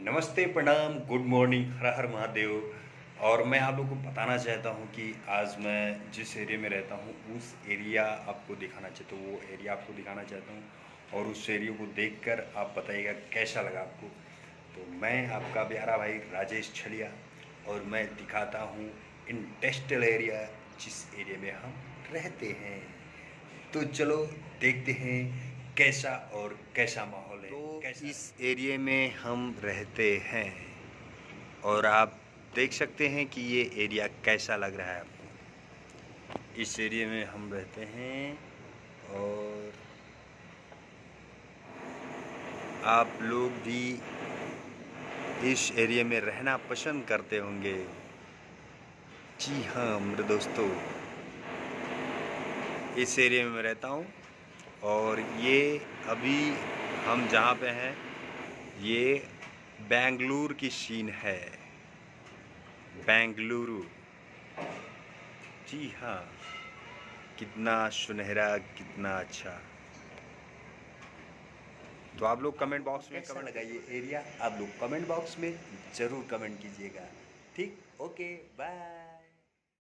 नमस्ते, प्रणाम, good morning, हर हर महादेव। और मैं आप लोगों को बताना चाहता हूँ कि आज मैं जिस एरिया में रहता हूँ उस एरिया आपको दिखाना चाहता हूँ, वो एरिया आपको दिखाना चाहता हूँ। और उस एरिया को देखकर आप बताइएगा कैसा लगा आपको। तो मैं आपका प्यारा भाई राजेश छलिया और मैं दिखाता हूँ इंडस्ट्रियल एरिया जिस एरिया में हम रहते हैं। तो चलो देखते हैं कैसा और कैसा माहौल है। तो इस एरिया में हम रहते हैं और आप देख सकते हैं कि ये एरिया कैसा लग रहा है आपको। इस एरिया में हम रहते हैं और आप लोग भी इस एरिया में रहना पसंद करते होंगे। जी हाँ मेरे दोस्तों, इस एरिया में मैं रहता हूँ और ये अभी हम जहाँ पे हैं ये बेंगलुरु की सीन है। बेंगलुरु, जी हाँ, कितना सुनहरा, कितना अच्छा। तो आप लोग कमेंट बॉक्स में कमेंट लगाइए एरिया, आप लोग कमेंट बॉक्स में ज़रूर कमेंट कीजिएगा। ठीक, ओके, बाय।